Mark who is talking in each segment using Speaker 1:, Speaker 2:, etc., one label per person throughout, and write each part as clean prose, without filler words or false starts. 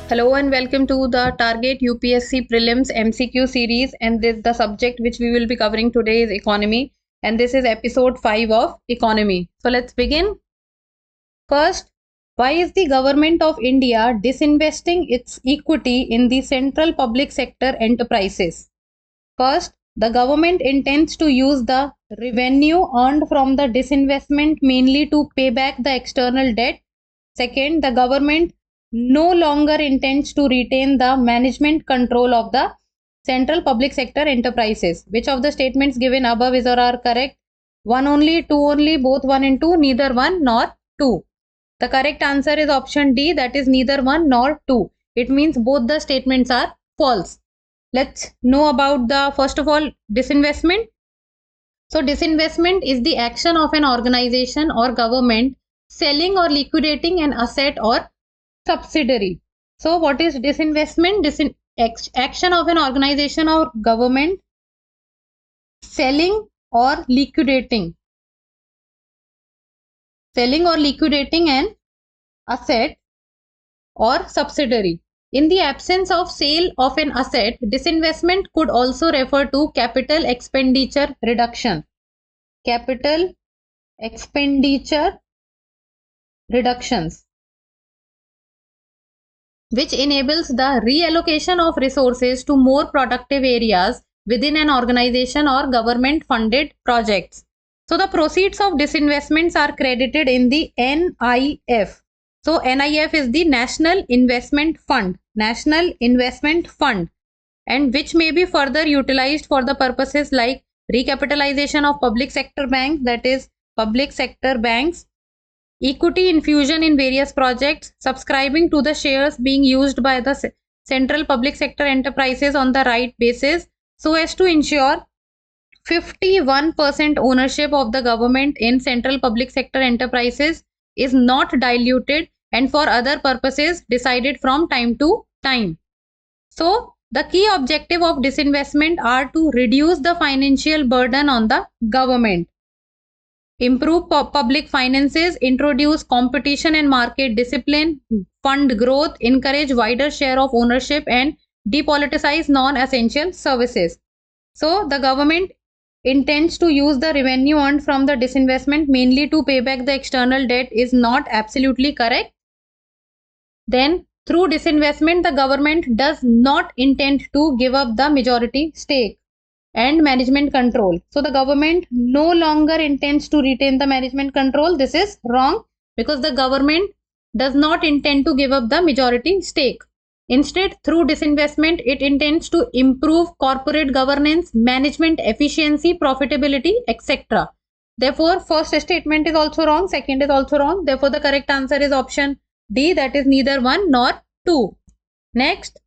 Speaker 1: Hello and welcome to the Target UPSC Prelims MCQ series, and the subject which we will be covering today is economy, and this is episode 5 of economy. So let's begin. First, why is the government of India disinvesting its equity in the central public sector enterprises? First, the government intends to use the revenue earned from the disinvestment mainly to pay back the external debt. Second, the government no longer intends to retain the management control of the central public sector enterprises. Which of the statements given above is or are correct? One only, two only, both one and two, neither one nor two. The correct answer is option D, that is neither one nor two. It means both the statements are false. Let's know about the first of all disinvestment. So disinvestment is the action of an organization or government selling or liquidating an asset or subsidiary. So what is disinvestment? Action of an organization or government selling or liquidating an asset or subsidiary. In the absence of sale of an asset, disinvestment could also refer to capital expenditure reduction. Capital expenditure reductions, which enables the reallocation of resources to more productive areas within an organization or government funded projects. So the proceeds of disinvestments are credited in the NIF. So NIF is the National Investment Fund, and which may be further utilized for the purposes like recapitalization of public sector banks, that is public sector banks, equity infusion in various projects, subscribing to the shares being used by the central public sector enterprises on the right basis so as to ensure 51% ownership of the government in central public sector enterprises is not diluted, and for other purposes decided from time to time. So the key objective of disinvestment are to reduce the financial burden on the government, improve public finances, introduce competition and market discipline, fund growth, encourage wider share of ownership, and depoliticize non-essential services. So the government intends to use the revenue earned from the disinvestment mainly to pay back the external debt is not absolutely correct. Then through disinvestment, the government does not intend to give up the majority stake and management control. So the government no longer intends to retain the management control. This is wrong, because the government does not intend to give up the majority stake. Instead, through disinvestment, it intends to improve corporate governance, management efficiency, profitability, etc. Therefore, first statement is also wrong, second is also wrong. Therefore, the correct answer is option D, that is neither one nor two. Next,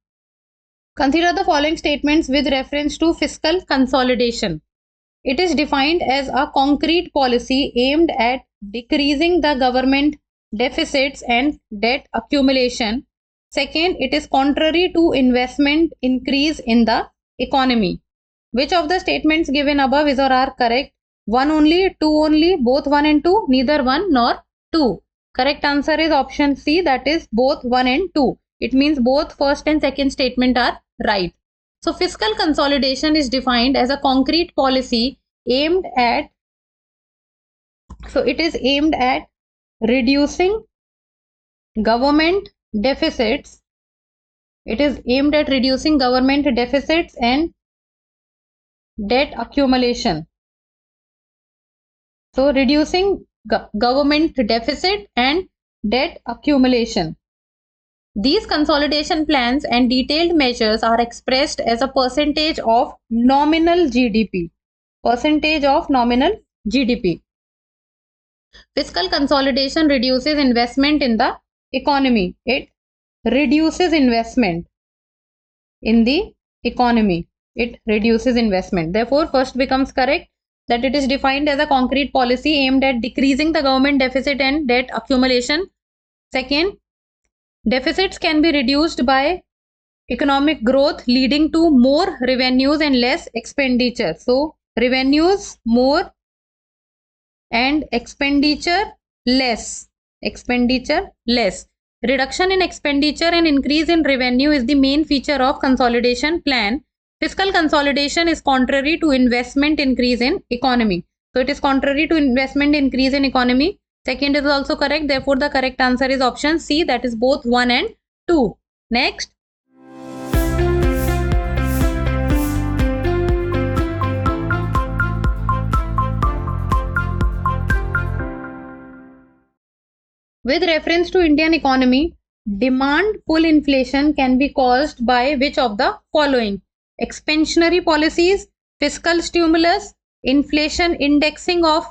Speaker 1: consider the following statements with reference to fiscal consolidation. It is defined as a concrete policy aimed at decreasing the government deficits and debt accumulation. Second, it is contrary to investment increase in the economy. Which of the statements given above is or are correct? One only, two only, both one and two, neither one nor two. Correct answer is option C, that is both one and two. It means both first and second statement are right. So fiscal consolidation is defined as a concrete policy aimed at reducing government deficits. It is aimed at reducing government deficits and debt accumulation. So reducing government deficit and debt accumulation. These consolidation plans and detailed measures are expressed as a percentage of nominal GDP. Percentage of nominal GDP. Fiscal consolidation reduces investment in the economy. It reduces investment in the economy. It reduces investment. Therefore, first becomes correct, that it is defined as a concrete policy aimed at decreasing the government deficit and debt accumulation. Second, deficits can be reduced by economic growth leading to more revenues and less expenditure. So revenues more and expenditure less. Reduction in expenditure and increase in revenue is the main feature of consolidation plan. Fiscal consolidation is contrary to investment increase in economy. So it is contrary to investment increase in economy. Second is also correct. Therefore, the correct answer is option C, that is both 1 and 2. Next. With reference to Indian economy, demand pull inflation can be caused by which of the following? Expansionary policies, fiscal stimulus, inflation indexing of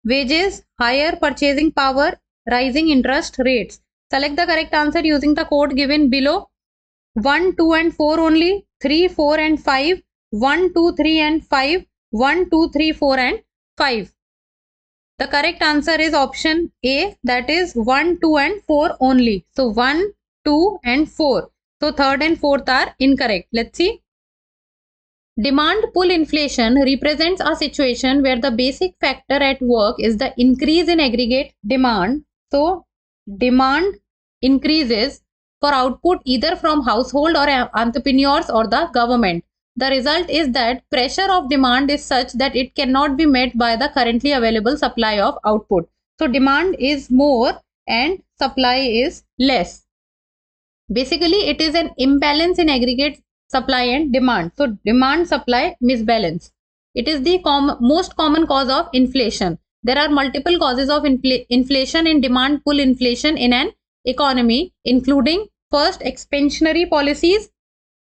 Speaker 1: wages, higher purchasing power, rising interest rates. Select the correct answer using the code given below. 1, 2 and 4 only, 3, 4 and 5, 1, 2, 3 and 5, 1, 2, 3, 4 and 5. The correct answer is option A, that is 1, 2 and 4 only. So 1, 2 and 4. So third and fourth are incorrect. Let's see. Demand pull inflation represents a situation where the basic factor at work is the increase in aggregate demand. So demand increases for output either from household or entrepreneurs or the government. The result is that pressure of demand is such that it cannot be met by the currently available supply of output. So demand is more and supply is less. Basically, it is an imbalance in aggregate supply and demand. So demand supply misbalance. It is the most common cause of inflation. There are multiple causes of inflation and demand pull inflation in an economy, including first, expansionary policies.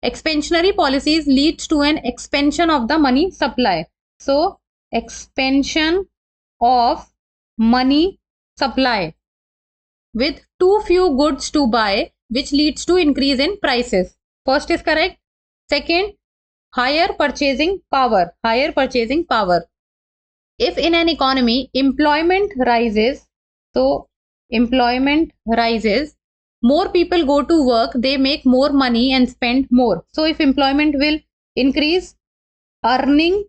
Speaker 1: Expansionary policies leads to an expansion of the money supply. So expansion of money supply with too few goods to buy, which leads to increase in prices. First is correct. Second, higher purchasing power. Higher purchasing power. If in an economy employment rises, so employment rises, more people go to work, they make more money and spend more. So if employment will increase, earning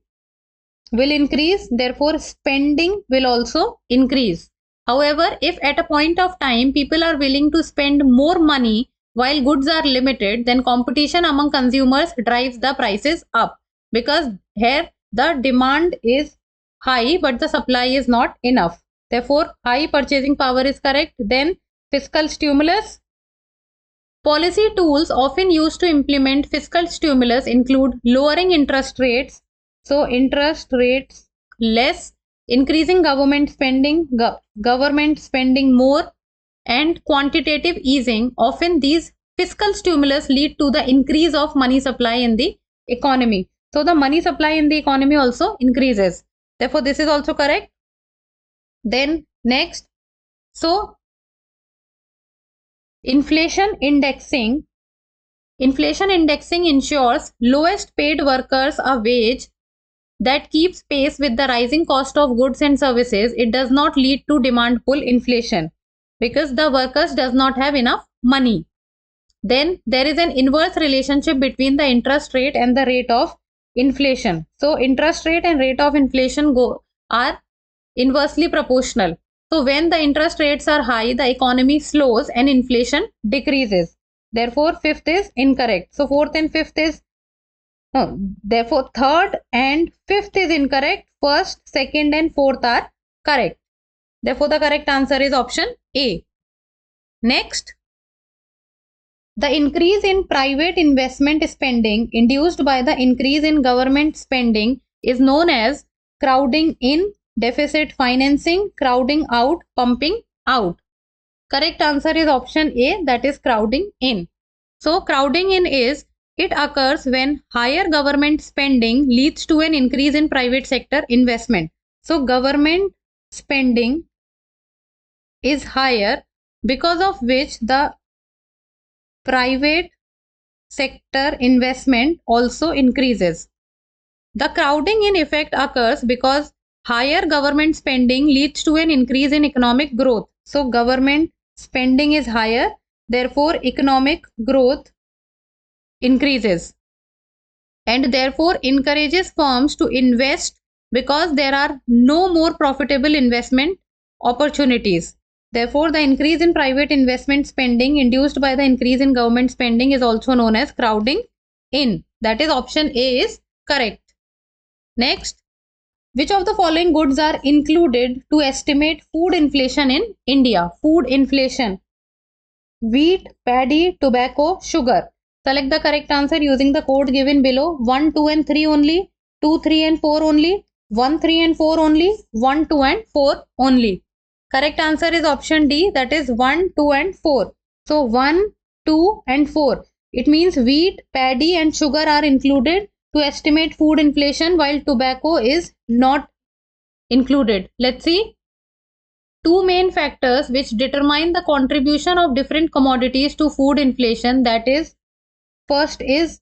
Speaker 1: will increase, therefore spending will also increase. However, if at a point of time people are willing to spend more money while goods are limited, then competition among consumers drives the prices up, because here the demand is high but the supply is not enough. Therefore, high purchasing power is correct. Then fiscal stimulus. Policy tools often used to implement fiscal stimulus include lowering interest rates, so interest rates less, increasing government spending, government spending more, and quantitative easing. Often these fiscal stimulus lead to the increase of money supply in the economy. So the money supply in the economy also increases. Therefore, this is also correct. Then next, so inflation indexing ensures lowest paid workers a wage that keeps pace with the rising cost of goods and services. It does not lead to demand pull inflation because the workers does not have enough money. Then there is an inverse relationship between the interest rate and the rate of inflation. So interest rate and rate of inflation are inversely proportional. So when the interest rates are high, the economy slows and inflation decreases. Therefore, fifth is incorrect. So fourth and fifth is therefore third and fifth is incorrect. First, second and fourth are correct. Therefore, the correct answer is option A. Next, the increase in private investment spending induced by the increase in government spending is known as crowding in, deficit financing, crowding out, pumping out. Correct answer is option A, that is crowding in. So crowding in is, it occurs when higher government spending leads to an increase in private sector investment. So government spending is higher, because of which the private sector investment also increases. The crowding in effect occurs because higher government spending leads to an increase in economic growth. So government spending is higher, therefore economic growth increases, and therefore encourages firms to invest because there are no more profitable investment opportunities. Therefore, the increase in private investment spending induced by the increase in government spending is also known as crowding in. That is option A is correct. Next, which of the following goods are included to estimate food inflation in India? Food inflation. Wheat, paddy, tobacco, sugar. Select the correct answer using the code given below. 1, 2 and 3 only, 2, 3 and 4 only, 1, 3 and 4 only, 1, 2 and 4 only. Correct answer is option D, that is 1, 2 and 4. So 1, 2 and 4. It means wheat, paddy and sugar are included to estimate food inflation while tobacco is not included. Let's see. Two main factors which determine the contribution of different commodities to food inflation, that is, first is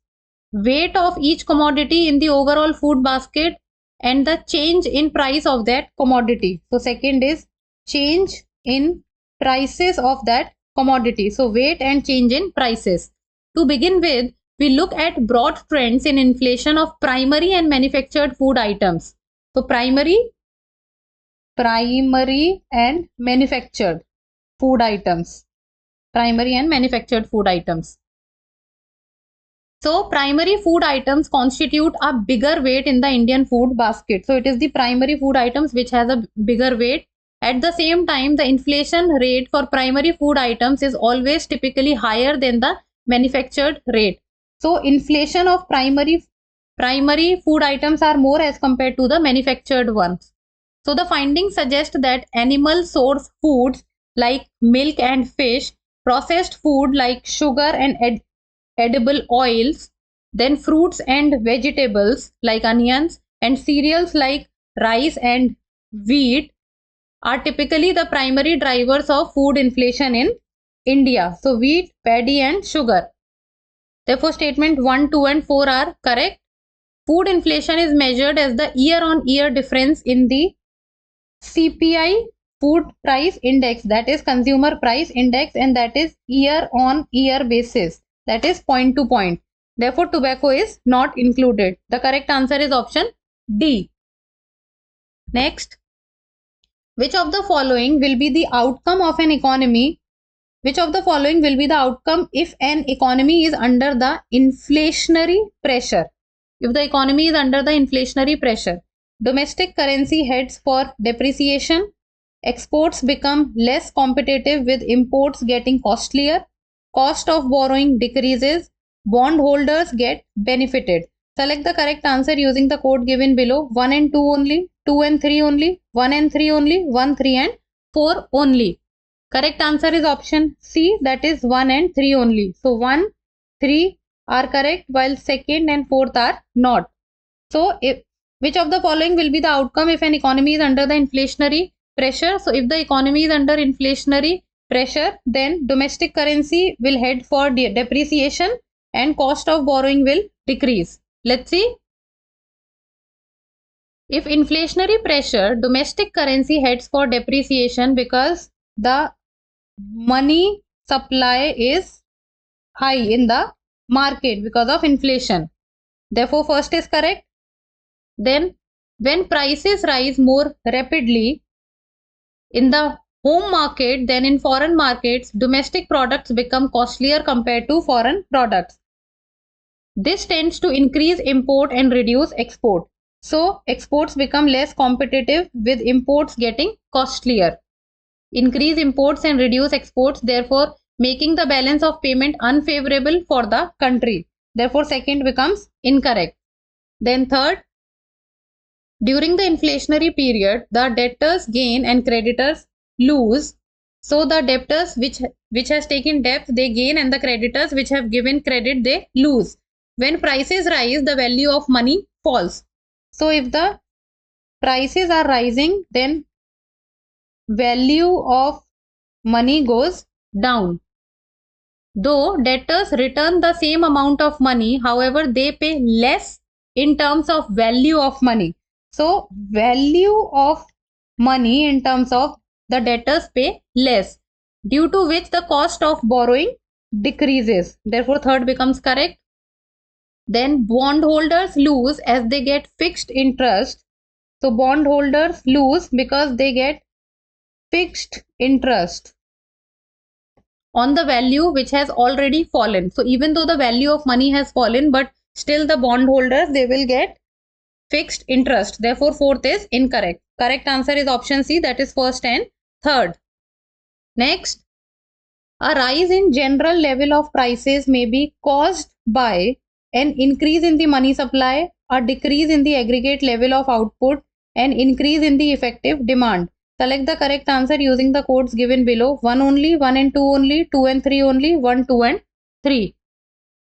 Speaker 1: weight of each commodity in the overall food basket and the change in price of that commodity. So second is change in prices of that commodity. So weight and change in prices. To begin with, we look at broad trends in inflation of primary and manufactured food items. So primary and manufactured food items. Primary and manufactured food items. So primary food items constitute a bigger weight in the Indian food basket. So it is the primary food items which has a bigger weight. At the same time, the inflation rate for primary food items is always typically higher than the manufactured rate. So inflation of primary food items are more as compared to the manufactured ones. So the findings suggest that animal source foods like milk and fish, processed food like sugar and edible oils, then fruits and vegetables like onions, and cereals like rice and wheat are typically the primary drivers of food inflation in India. So wheat, paddy and sugar. Therefore, statement 1, 2 and 4 are correct. Food inflation is measured as the year-on-year difference in the CPI, food price index, that is consumer price index, and that is year-on-year basis, that is point to point. Therefore, tobacco is not included. The correct answer is option D. Next, which of the following will be the outcome of an economy? Which of the following will be the outcome if an economy is under the inflationary pressure? If the economy is under the inflationary pressure, domestic currency heads for depreciation, exports become less competitive with imports getting costlier, cost of borrowing decreases, bondholders get benefited. Select the correct answer using the code given below. 1 and 2 only, 2 and 3 only, 1 and 3 only, 1, 3 and 4 only. Correct answer is option C, that is 1 and 3 only. So 1, 3 are correct while second and fourth are not. So which of the following will be the outcome if an economy is under the inflationary pressure? So if the economy is under inflationary pressure, then domestic currency will head for depreciation and cost of borrowing will decrease. Let's see. If inflationary pressure, domestic currency heads for depreciation because the money supply is high in the market because of inflation. Therefore, first is correct. Then, when prices rise more rapidly in the home market than in foreign markets, domestic products become costlier compared to foreign products. This tends to increase import and reduce export. So, exports become less competitive with imports getting costlier. Increase imports and reduce exports, therefore making the balance of payment unfavorable for the country. Therefore, second becomes incorrect. Then third, during the inflationary period, the debtors gain and creditors lose. So the debtors which has taken debt, they gain, and the creditors which have given credit, they lose. When prices rise, the value of money falls. So if the prices are rising, then value of money goes down. Though debtors return the same amount of money, however, they pay less in terms of value of money. So value of money in terms of the debtors pay less, due to which the cost of borrowing decreases. Therefore, third becomes correct. Then bondholders lose as they get fixed interest. So bondholders lose because they get fixed interest on the value which has already fallen. So even though the value of money has fallen, but still the bondholders, they will get fixed interest. Therefore, fourth is incorrect. Correct answer is option C, that is first and third. Next, a rise in general level of prices may be caused by an increase in the money supply, a decrease in the aggregate level of output, an increase in the effective demand. Select the correct answer using the codes given below. 1 only, 1 and 2 only, 2 and 3 only, 1, 2 and 3.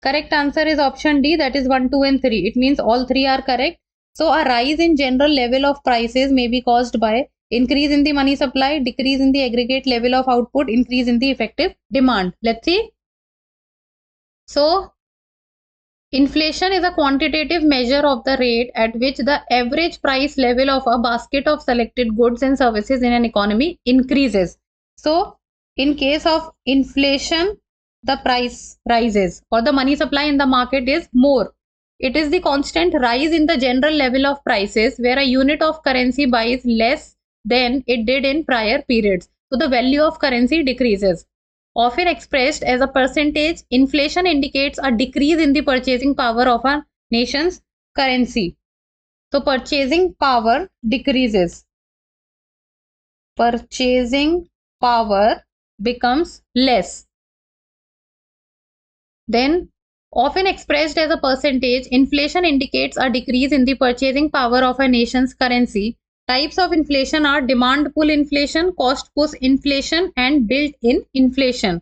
Speaker 1: Correct answer is option D, that is 1, 2 and 3. It means all three are correct. So a rise in general level of prices may be caused by increase in the money supply, decrease in the aggregate level of output, increase in the effective demand. Let's see. So inflation is a quantitative measure of the rate at which the average price level of a basket of selected goods and services in an economy increases. So in case of inflation, the price rises or the money supply in the market is more. It is the constant rise in the general level of prices where a unit of currency buys less than it did in prior periods. So the value of currency decreases. Often expressed as a percentage, inflation indicates a decrease in the purchasing power of a nation's currency. So purchasing power decreases. Purchasing power becomes less. Then, often expressed as a percentage, inflation indicates a decrease in the purchasing power of a nation's currency. Types of inflation are demand pull inflation, cost push inflation, and built-in inflation.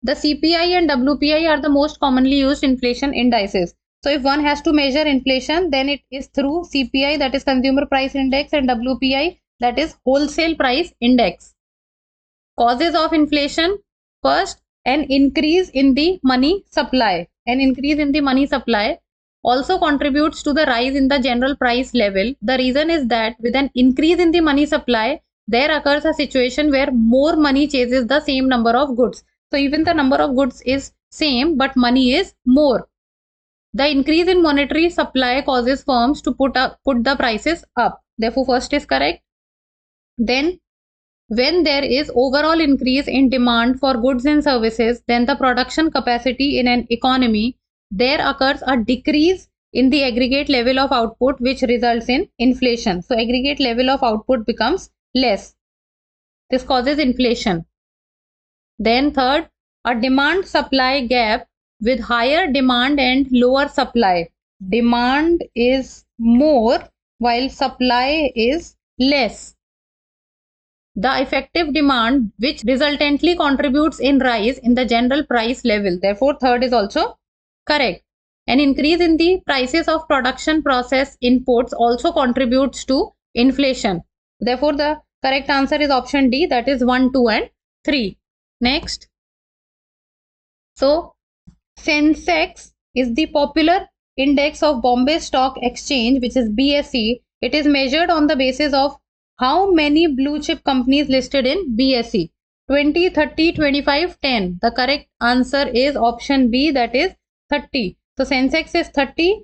Speaker 1: The CPI and WPI are the most commonly used inflation indices. So if one has to measure inflation, then it is through CPI, that is Consumer Price Index, and WPI, that is Wholesale Price Index. Causes of inflation. First, an increase in the money supply. An increase in the money supply also contributes to the rise in the general price level. The reason is that with an increase in the money supply, there occurs a situation where more money chases the same number of goods. So even the number of goods is same, but money is more. The increase in monetary supply causes firms to put the prices up. Therefore, first is correct. Then, when there is overall increase in demand for goods and services, then the production capacity in an economy, there occurs a decrease in the aggregate level of output, which results in inflation. So aggregate level of output becomes less. This causes inflation. Then third, a demand supply gap with higher demand and lower supply. Demand is more while supply is less. The effective demand, which resultantly contributes in rise in the general price level. Therefore, third is also correct. An increase in the prices of production process inputs also contributes to inflation. Therefore, the correct answer is option D, that is 1, 2 and 3. Next. So, Sensex is the popular index of Bombay Stock Exchange, which is BSE. It is measured on the basis of how many blue chip companies listed in BSE. 20, 30, 25, 10. The correct answer is option B, that is 30. So Sensex is 30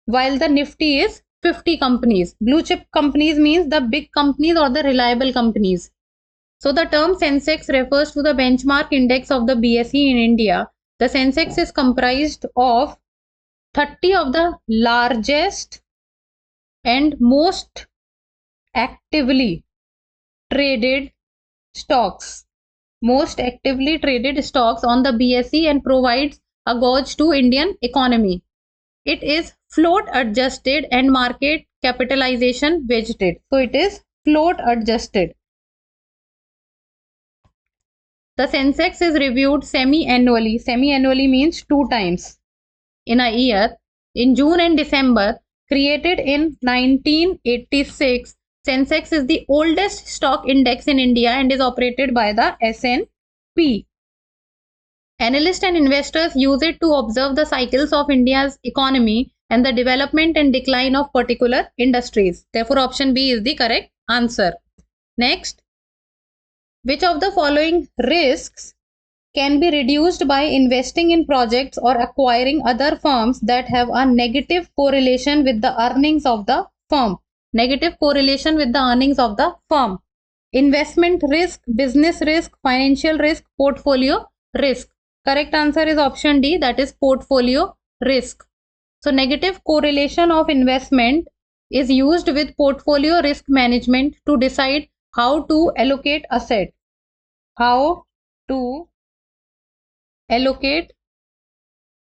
Speaker 1: while the Nifty is 50 companies. Blue chip companies means the big companies or the reliable companies. So the term Sensex refers to the benchmark index of the BSE in India. The Sensex is comprised of 30 of the largest and most actively traded stocks. Most actively traded stocks on the BSE and provides a gauge to Indian economy. It is float adjusted and market capitalization weighted. So it is float adjusted. The Sensex is reviewed semi-annually. Semi-annually means 2 times in a year. In June and December, created in 1986, Sensex is the oldest stock index in India and is operated by the S&P. Analysts and investors use it to observe the cycles of India's economy and the development and decline of particular industries. Therefore, option B is the correct answer. Next, which of the following risks can be reduced by investing in projects or acquiring other firms that have a negative correlation with the earnings of the firm? Negative correlation with the earnings of the firm. investment risk, business risk, financial risk, portfolio risk. Correct answer is option D, that is portfolio risk. So negative correlation of investment is used with portfolio risk management to decide how to allocate assets. How to allocate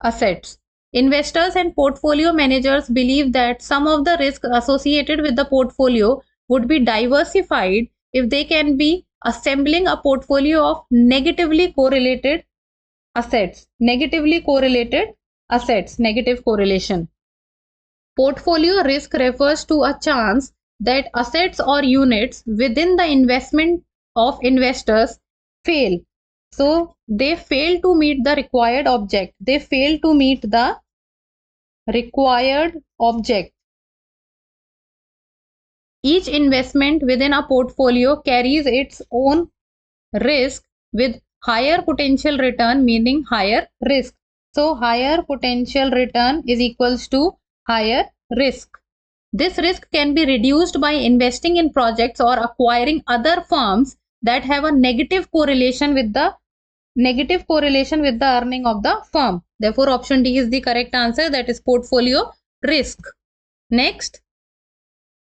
Speaker 1: assets. Investors and portfolio managers believe that some of the risk associated with the portfolio would be diversified if they can be assembling a portfolio of negatively correlated assets. Negatively correlated assets, negative correlation. Portfolio risk refers to a chance that assets or units within the investment of investors fail. So they fail to meet the required object. They fail to meet the required object. Each investment within a portfolio carries its own risk with higher potential return, meaning higher risk. So higher potential return is equals to higher risk. This risk can be reduced by investing in projects or acquiring other firms that have a negative correlation with the earning of the firm. Therefore, option D is the correct answer, that is portfolio risk. Next,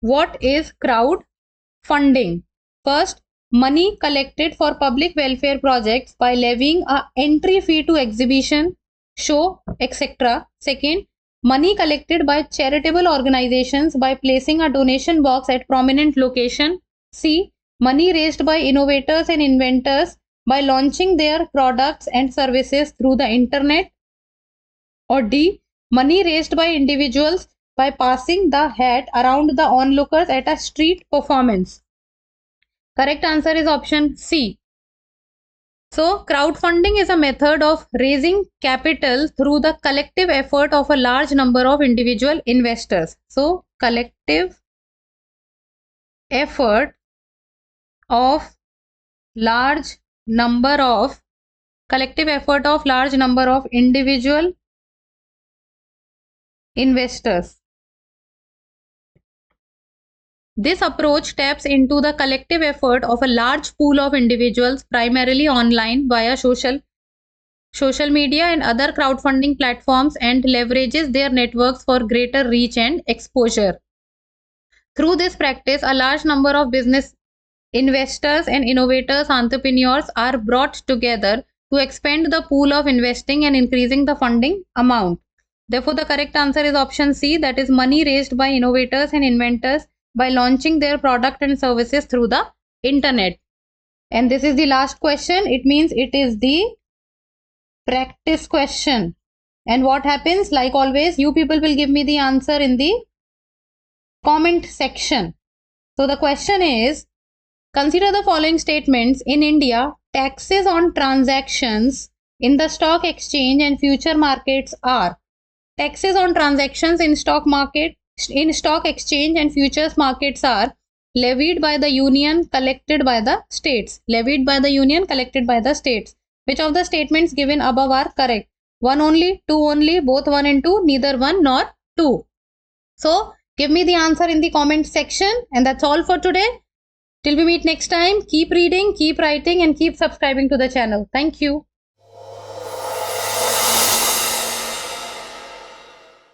Speaker 1: what is crowdfunding? First, money collected for public welfare projects by levying a entry fee to exhibition, show, etc. Second, money collected by charitable organizations by placing a donation box at prominent location. C, money raised by innovators and inventors by launching their products and services through the internet. Or D, money raised by individuals by passing the hat around the onlookers at a street performance. Correct answer is option C. So, crowdfunding is a method of raising capital through the collective effort of a large number of individual investors. So, collective effort of large number of individual investors. This approach taps into the collective effort of a large pool of individuals, primarily online via social media and other crowdfunding platforms, and leverages their networks for greater reach and exposure. Through this practice, a large number of business investors and innovators, entrepreneurs are brought together to expand the pool of investing and increasing the funding amount. Therefore, the correct answer is option C, that is money raised by innovators and inventors by launching their product and services through the internet. And this is the last question. It means it is the practice question. And what happens? Like always, you people will give me the answer in the comment section. So the question is, consider the following statements. In India, taxes on transactions in the stock exchange and future markets are: taxes on transactions in stock exchange and futures markets are levied by the union, collected by the states. Levied by the union, collected by the states. Which of the statements given above are correct? 1 only, 2 only, both 1 and 2, neither 1 nor 2. So, give me the answer in the comment section, and that's all for today. Till we meet next time, keep reading, keep writing, and keep subscribing to the channel. Thank you.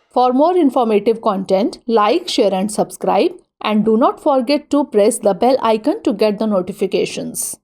Speaker 2: For more informative content, like, share and subscribe, and do not forget to press the bell icon to get the notifications.